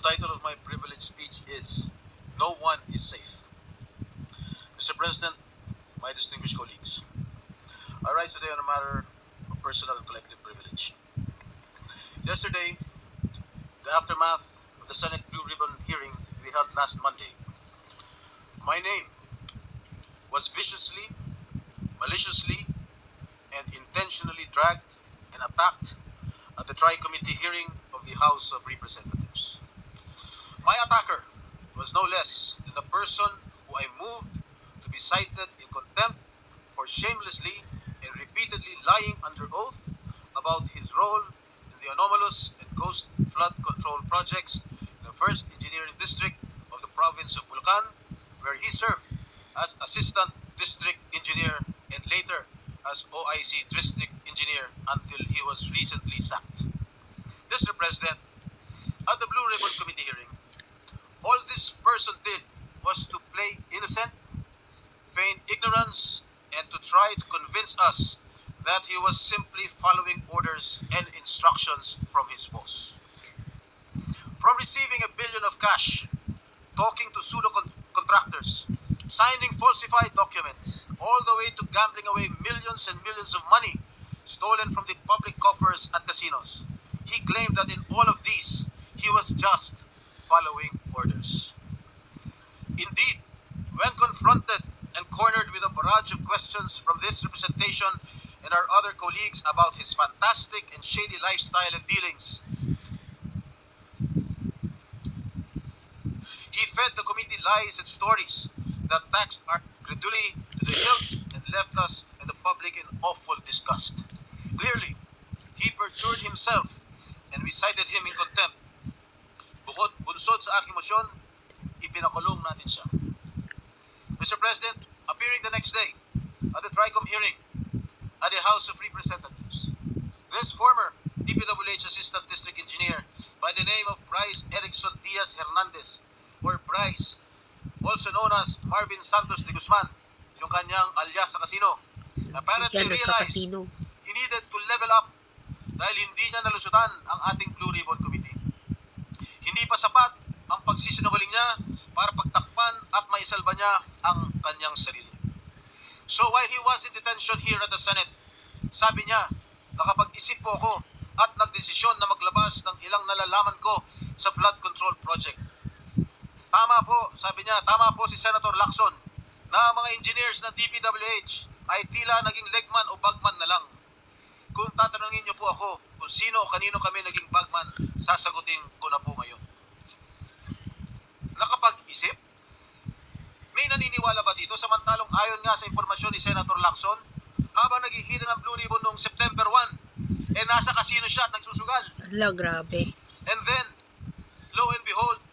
title of my privileged speech is No One is Safe. Mr. President, my distinguished colleagues, I rise today on a matter of personal and collective privilege. Yesterday, the aftermath of the Senate Blue Ribbon hearing we held last Monday, my name was viciously, maliciously, and intentionally dragged and attacked at the Tri-Committee hearing of the House of Representatives. My attacker was no less than the person who I moved to be cited in contempt for shamelessly and repeatedly lying under oath about his role in the anomalous and ghost flood control projects in the 1st Engineering District of the province of Bulacan, where he served as Assistant District Engineer and later as OIC District Engineer until he was recently sacked. Mr. President, at the Blue Ribbon Committee hearing, all this person did was to play innocent, feign ignorance, and to try to convince us that he was simply following orders and instructions from his boss. From receiving $1 billion of cash, talking to pseudo-contractors, signing falsified documents, all the way to gambling away millions and millions of money stolen from the public coffers at casinos, he claimed that in all of these, he was just following orders. Indeed, when confronted and cornered with a barrage of questions from this representation and our other colleagues about his fantastic and shady lifestyle and dealings, he fed the committee lies and stories that taxed our credulity to the hilt and left us and the public in awful disgust. Clearly, he perjured himself and we cited him in contempt. Bukod bunsod sa aking motion, ipinakulong natin siya. Mr. President, appearing the next day at the TRICOM hearing at the House of Representatives, this former DPWH Assistant District Engineer by the name of Bryce Erickson Diaz Hernandez, or Bryce, also known as Marvin Santos de Guzman, yung kanyang alias sa casino, apparently realized he needed to level up dahil hindi niya nalusutan ang ating Blue Ribbon Committee. Hindi pa sapat ang pagsisinungaling niya para pagtakpan at maisalba niya ang kanyang sarili. So while he was in detention here at the Senate, sabi niya, nakapag-isip po ako at nagdesisyon na maglabas ng ilang nalalaman ko sa flood control project. Tama po, sabi niya, tama po si Senator Lacson na mga engineers ng DPWH ay tila naging legman o bagman na lang. Kung tatanungin niyo po ako kung sino o kanino kami naging bagman, sasagutin ko na po ngayon. Nakapag-isip? May naniniwala ba dito? Samantalong ayon nga sa impormasyon ni Senator Lacson, habang naghihiling ang Blue Ribbon noong September 1, nasa casino siya at nagsusugal. Ala, grabe. And then, lo and behold,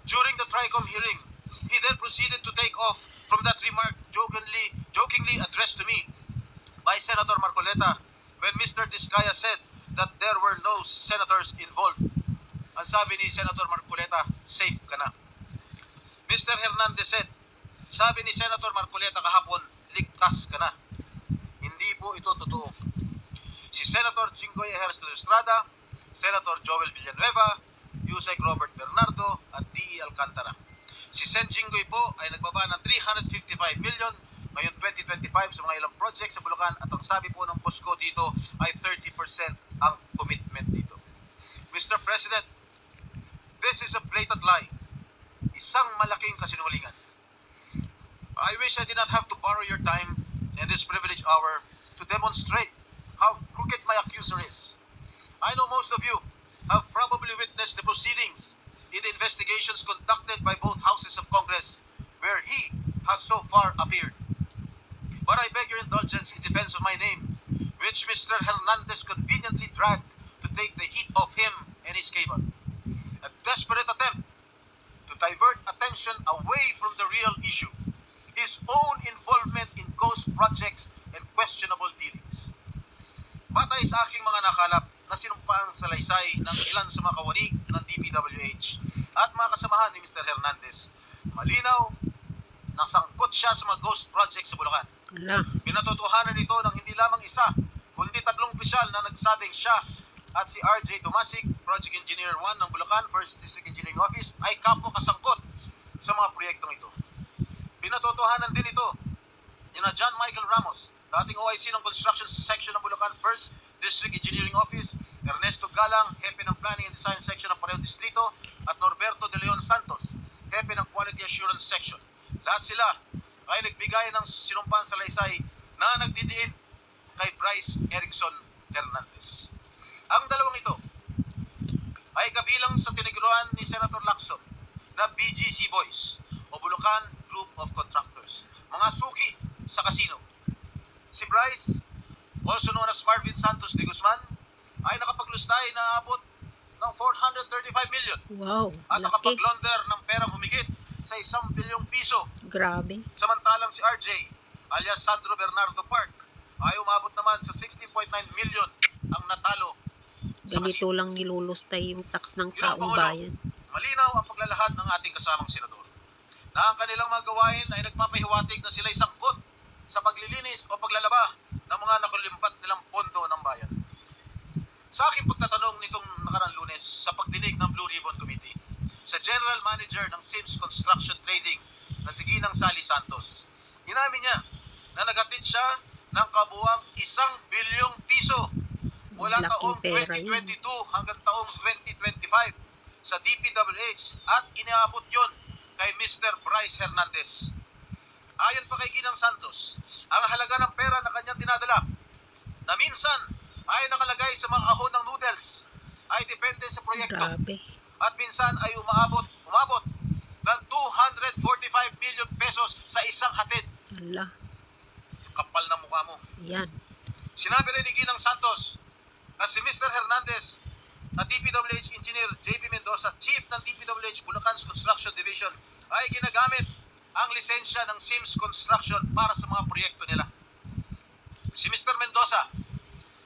during the TRICOM hearing, he then proceeded to take off from that remark jokingly addressed to me by Senator Marcoleta when Mr. Diskaya said that there were no senators involved. Ang sabi ni Senator Marcoleta, safe ka na. Mr. Hernandez said, sabi ni Senator Marcoleta kahapon, ligtas ka na. Hindi po ito totoo. Si Senator Jinggoy Ejercito de Estrada, Senator Joel Villanueva, Yusek Robert Bernardo at D.E. Alcantara. Si Sen Jinggoy po ay nagbaba ng 355 million ngayon 2025 sa mga ilang projects sa Bulacan at ang sabi po ng boss ko dito ay 30% ang commitment dito. Mr. President, this is a blatant lie. Isang malaking kasinungalingan. I wish I did not have to borrow your time in this privileged hour to demonstrate how crooked my accuser is. I know most of you have probably witnessed the proceedings in the investigations conducted by both houses of Congress where he has so far appeared. But I beg your indulgence in defense of my name, which Mr. Hernandez conveniently dragged to take the heat off him and his cable. A desperate attempt to divert attention away from the real issue, his own involvement in ghost projects and questionable dealings. Batay sa aking mga nakalap na sinumpaang salaysay ng ilan sa mga kawani ng DPWH at mga kasamahan ni Mr. Hernandez, malinaw na sangkot siya sa mga ghost projects sa Bulacan. Ala. Pinatotohanan ito ng hindi lamang isa, kundi 3 opisyal na nagsabing siya at si RJ Dumasig, Project Engineer 1 ng Bulacan, 1st District Engineering Office, ay kapwa kasangkot sa mga proyektong ito. Pinatotohanan din ito ni na John Michael Ramos, dating OIC ng Construction Section ng Bulacan 1st District Engineering Office, Ernesto Galang, Hepe ng Planning and Design Section ng Pareo Distrito, at Norberto De Leon Santos, Hepe ng Quality Assurance Section. Lahat sila ay nagbigay ng sinumpang salaysay na nagdidiin kay Bryce Erickson Hernandez. Ang dalawang ito ay kabilang sa tiniguruan ni Senator Lacson na BGC Boys o Bulacan Group of Contractors, mga suki sa kasino. Si Bryce, also known as Marvin Santos de Guzman, ay nakapaglustay na abot ng 435 million Wow, at laki. nakapag-launder ng perang humigit sa 1 bilyong piso. Grabe. Samantalang si RJ alias Sandro Bernardo Park ay umabot naman sa 16.9 million ang natalo sa Ganito kasino. lang nilulustay yung tax ng Ginong taong Pangulo, bayan. malinaw ang paglalahad ng ating kasamang senador na ang kanilang mga gawain ay nagpapahiwatig na sila'y sangkot sa paglilinis o paglalaba ng mga nakulimpat nilang pondo ng bayan. Sa aking pagtatanong nitong nakarang Lunes sa pagdinig ng Blue Ribbon Committee sa General Manager ng Sims Construction Trading na si Ginang Sally Santos, inamin niya na naghatid siya ng kabuuang 1 bilyong piso mula Laking taong pera yun. 2022 hanggang taong 2025 sa DPWH at iniabot yon kay Mr. Bryce Hernandez. Ayon pa kay Ginang Santos, ang halaga ng pera na kanyang dinadala na minsan ay nakalagay sa mga kahon ng noodles ay depende sa proyekto Grabe. at minsan ay umabot ng 245 million pesos sa isang hatid. Ala. Kapal na mukha mo. Yan. Sinabi rin ni Ginang Santos na si Mr. Hernandez na DPWH Engineer JP Mendoza, Chief ng DPWH Bulacan's Construction Division, ay ginagamit ang lisensya ng Sims Construction para sa mga proyekto nila. Si Mr. Mendoza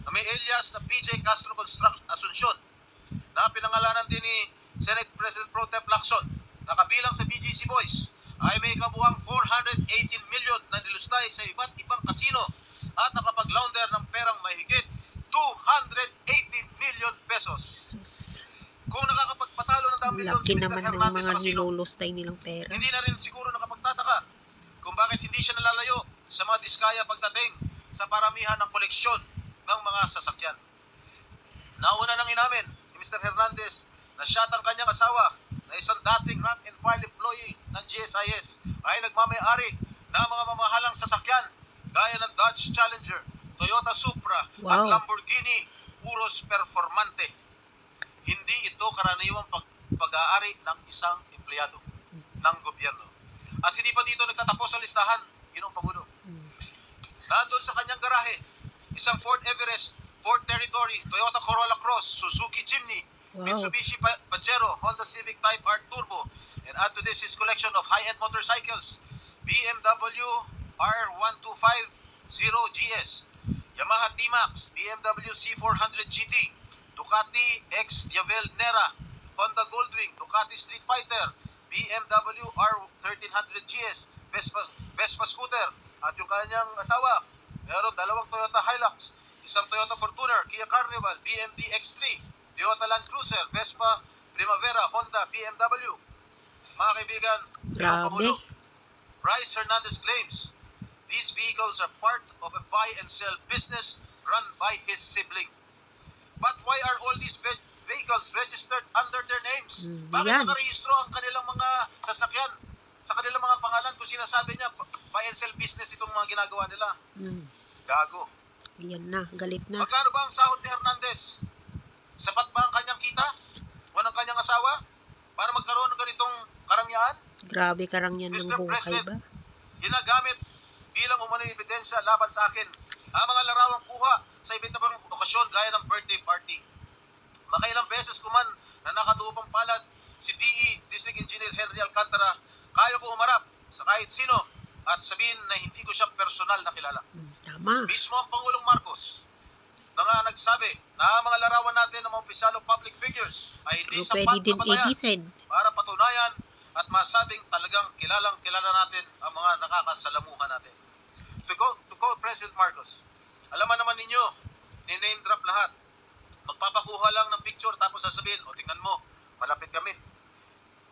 na may alias na PJ Castro Construction Asuncion na pinangalanan din ni Senate President Pro Tem Lacson na kabilang sa BGC Boys ay may kabuuang 418 million na nilustay sa iba't ibang kasino at nakapag-launder ng perang mahigit 280 million pesos. Sus. Kung nakakapagpatalo ng milyon Laki si Mr. naman ng Hernandez mga sa kasino, nilulustay nilang pera. hindi na rin siguro nakapagtataka kung bakit hindi siya nalalayo sa mga diskaya pagdating sa paramihan ng koleksyon ng mga sasakyan. Nauna nang inamin ni Mr. Hernandez na siya at ang kanyang asawa na isang dating rank and file employee ng GSIS ay nagmamayari ng mga mamahalang sasakyan gaya ng Dodge Challenger, Toyota Supra at Wow. Lamborghini Urus Performante. Hindi ito karaniwang pag-aari ng isang empleyado ng gobyerno. At hindi pa dito nagtatapos ang listahan, Ginong Pangulo. Nandun sa kanyang garahe, isang Ford Everest, Ford Territory, Toyota Corolla Cross, Suzuki Jimny, Wow. Mitsubishi Pajero, Honda Civic Type R Turbo, and add to this his collection of high-end motorcycles, BMW R1250 GS, Yamaha D-Max, BMW C400 GT, Ducati X Diavel Nera, Honda Goldwing, Ducati Street Fighter, BMW R1300 GS, Vespa scooter, at yung kanyang asawa, meron 2 Toyota Hilux, isang Toyota Fortuner, Kia Carnival, BMD X3, Toyota Land Cruiser, Vespa Primavera, Honda, BMW. Mga kaibigan, Grabe. Bryce Hernandez claims these vehicles are part of a buy and sell business run by his sibling. But why are all these vehicles registered under their names? Bakit Yan. nakarehistro ang kanilang mga sasakyan sa kanilang mga pangalan kung sinasabi niya buy and sell business itong mga ginagawa nila? Gago. Yan na. Galit na. Magkano ba ang sahod ni Hernandez? Sapat ba ang kanyang kita o ng kanyang asawa para magkaroon ng ganitong karangyaan? Grabe karangyan ng Mr. buhay President, ba? ginagamit bilang umano'y ebidensya laban sa akin ang mga larawang kuha sa iba't ibang okasyon gaya ng birthday party. Makailang beses ko man na nakatuupang palad si DE District Engineer Henry Alcantara, kaya ko umarap sa kahit sino at sabihin na hindi ko siya personal na kilala. Tama. Mismo ang Pangulong Marcos na nga nagsabi na ang mga larawan natin ng mga opisyal o public figures ay hindi O, sapat pwede din na batayan edited. para patunayan at masabing talagang kilala natin ang mga nakakasalamuhan natin. To quote President Marcos, alaman naman ninyo, ni-name drop lahat. magpapakuha lang ng picture tapos sasabihin, o tingnan mo, malapit kami.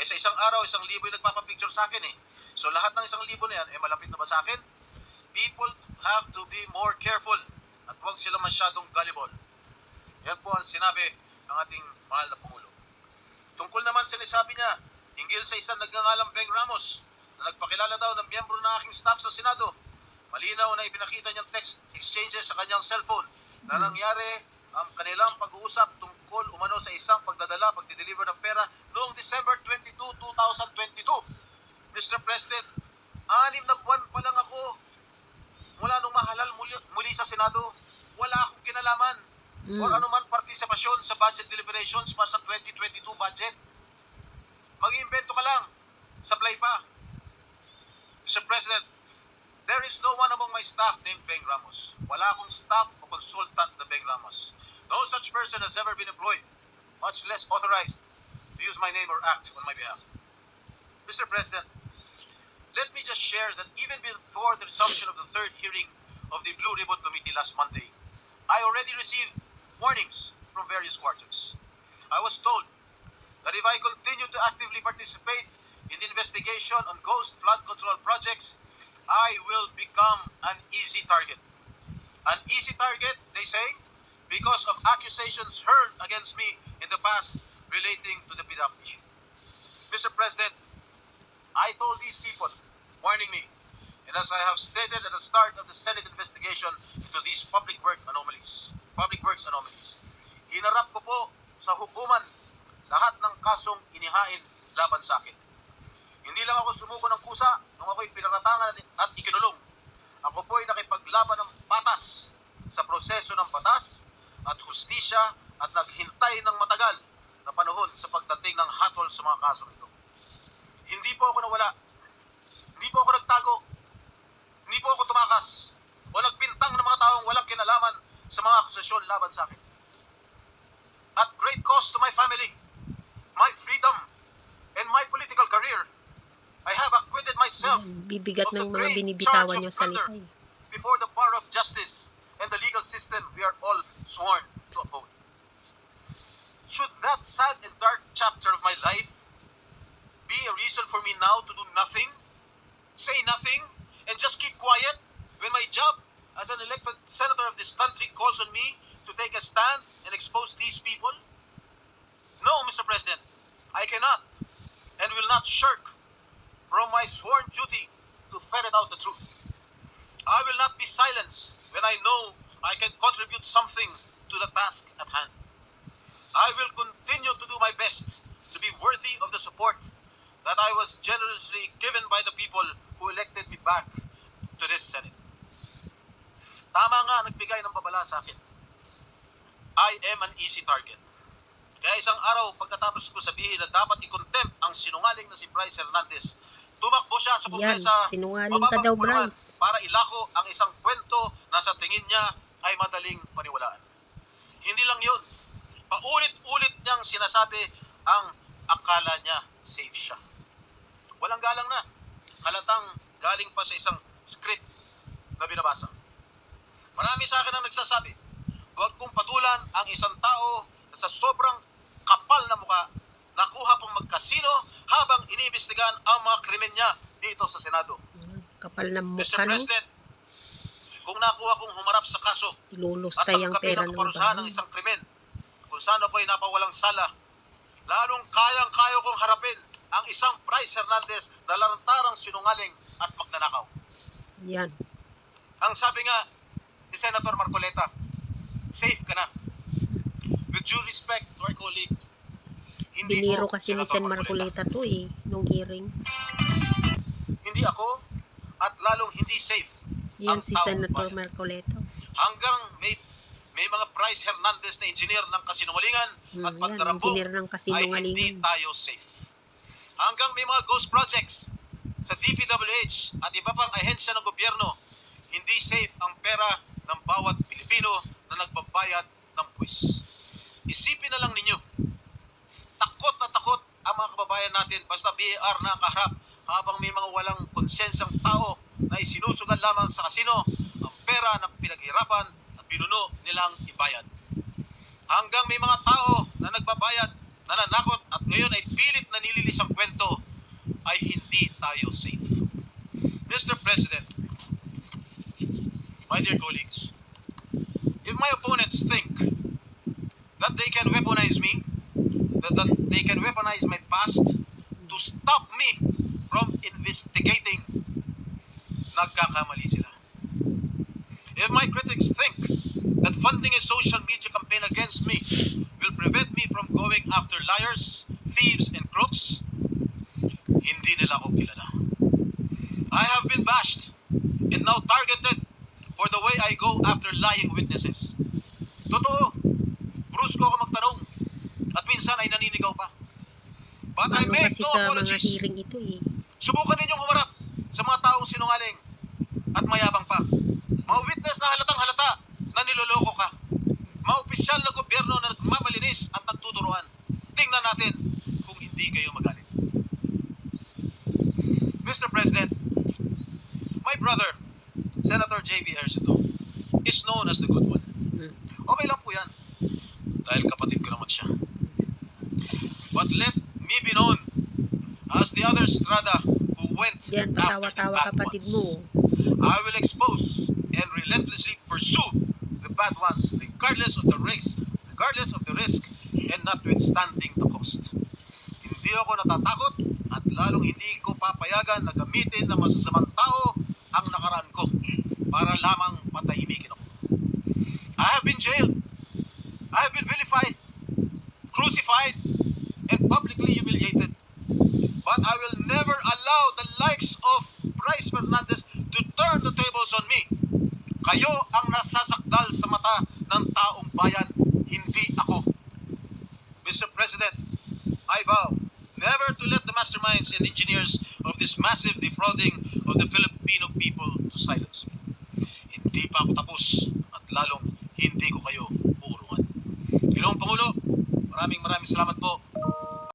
Eh sa isang araw, 1,000 yung nagpapapicture sa akin eh. So lahat ng 1,000 na yan, eh malapit na ba sa akin? People have to be more careful at huwag sila masyadong gullible. Yan po ang sinabi ng ating mahal na Pangulo. Tungkol naman sa sinasabi niya, hinggil sa isang nagngangalang Beng Ramos na nagpakilala daw ng miyembro ng aking staff sa Senado. Malinaw na ipinakita niyang text exchanges sa kanyang cellphone na nangyari ang kanilang pag-uusap tungkol umano sa isang pagdadala, pagdideliver ng pera noong December 22, 2022. Mr. President, 6 na buwan pa lang ako mula nung mahalal muli sa Senado. Wala akong kinalaman or anuman partisipasyon sa budget deliberations para sa 2022 budget. Mag-iimbento ka lang. Sablay pa. Mr. President, there is no one among my staff named Beng Ramos. Wala akong staff o consultant na Beng Ramos. No such person has ever been employed, much less authorized to use my name or act on my behalf. Mr. President, let me just share that even before the resumption of the third hearing of the Blue Ribbon Committee last Monday, I already received warnings from various quarters. I was told that if I continue to actively participate in the investigation on ghost flood control projects, I will become an easy target. An easy target, they say, because of accusations hurled against me in the past relating to the PDAP issue. Mr. President, I told these people, warning me, and as I have stated at the start of the Senate investigation into these public works anomalies, hinarap ko po sa hukuman lahat ng kasong inihain laban sa akin. Hindi lang ako sumuko ng kusa nung ako'y pinaratangan at ikinulong. Ako po'y nakipaglaban ng patas sa proseso ng batas at hustisya at naghintay ng matagal na panahon sa pagdating ng hatol sa mga kasong ito. Hindi po ako nawala. Hindi po ako nagtago. Hindi po ako tumakas o nagbintang ng mga taong walang kinalaman sa mga akusasyon laban sa akin. At great cost to my family, my freedom, and my political career, I have acquitted myself Bibigat of the ng mga great binibitawan charge niya of salita murder eh. before the bar of justice and the legal system we are all sworn to uphold. Should that sad and dark chapter of my life be a reason for me now to do nothing, say nothing, and just keep quiet when my job as an elected senator of this country calls on me to take a stand and expose these people? No, Mr. President, I cannot and will not shirk from my sworn duty to ferret out the truth. I will not be silenced when I know I can contribute something to the task at hand. I will continue to do my best to be worthy of the support that I was generously given by the people who elected me back to this Senate. Tama nga nagbigay ng babala sa akin. I am an easy target. Kaya isang araw pagkatapos ko sabihin na dapat i-contempt ang sinungaling na si Bryce Hernandez, tumakbo siya sa Yan, Kongresa, sinungaling ka daw, mababang puluhan Bryce. para ilako ang isang kwento na sa tingin niya ay madaling paniwalaan. Hindi lang yun. Paulit-ulit niyang sinasabi ang akala niya safe siya. Walang galang na. Halatang galing pa sa isang script na binabasa. Marami sa akin ang nagsasabi, huwag kong patulan ang isang tao na sa sobrang kapal na mukha nakuha pang magkasino habang iniimbestigahan ang mga krimen niya dito sa Senado. Kapal ng Mr. mukha, no? President, kung nakuha kong humarap sa kaso at Ilulustay ang tanggapin pera ang ng kaparusahan ng bayan. isang krimen kung saan ako'y napawalang sala, lalong kayang-kaya kong harapin ang isang Bryce Hernandez na lantarang sinungaling at magnanakaw. Yan. Ang sabi nga ni Senator Marcoleta, safe ka na. With due respect to our colleague, hindi Biniro ko kasi ni Senator Sen Marcoleta to eh, nung hearing. Hindi ako at lalong hindi safe Yan ang si taong Senator bayan. Marcoleta. Hanggang may mga Bryce Hernandez na engineer ng kasinungalingan at Yan, pagtarambo engineer ng ay hindi kasinungalingan. tayo safe. Hanggang may mga ghost projects sa DPWH at iba pang ahensya ng gobyerno, hindi safe ang pera ng bawat Pilipino na nagbabayad ng buwis. Isipin na lang ninyo, takot na takot ang mga kababayan natin basta BAR na ang kaharap habang may mga walang konsensyang tao na isinusugal lamang sa kasino ang pera na pinaghirapan at pinuno nilang ibayad. hanggang may mga tao na nagbabayad, nananakot at ngayon ay pilit na nililis ang kwento, ay hindi tayo safe. Mr. President, my dear colleagues, if my opponents think that they can weaponize me, that they can weaponize my past to stop me from investigating, nagkakamali sila. If my critics think that funding a social media campaign against me will prevent me from going after liars, thieves, and crooks, hindi nila ako kilala. I have been bashed and now targeted for the way I go after lying witnesses. Totoo, brusko ako magtanong at minsan ay naninigaw pa. But I Ano make kasi no sa mga apologies. hearing ito eh. Subukan ninyong humarap sa mga taong sinungaling at mayabang pa. Mga witness na halatang halata na niloloko ka. Mga opisyal na gobyerno na nagmamalinis at nagtuturuan. Tingnan natin kung hindi kayo magalit. Mr. President, my brother, Senator J.V. Ercito, is known as the good one. Hmm. Okay lang po yan. Dahil kapatid ko naman siya. But let me be known as the other Strada who went Yan, after the patawa-tawa bad kapatid ones. mo. I will expose and relentlessly pursue the bad ones regardless of the risk and notwithstanding the cost. Hindi ako natatakot at lalong hindi ko papayagan na gamitin ng masasamang tao ang nakaraan ko para lamang patahimikin ako. I have been jailed. I have been vilified, crucified, and publicly humiliated. But I will never allow the likes of Bryce Fernandez to turn the tables on me. Kayo ang nasasakdal sa mata ng taong bayan, hindi ako. Mr. President, I vow never to let the masterminds and engineers of this massive defrauding of the Filipino people to silence me. Hindi pa ako tapos at lalong hindi ko kayo uurungan. Ginoong Pangulo, maraming salamat po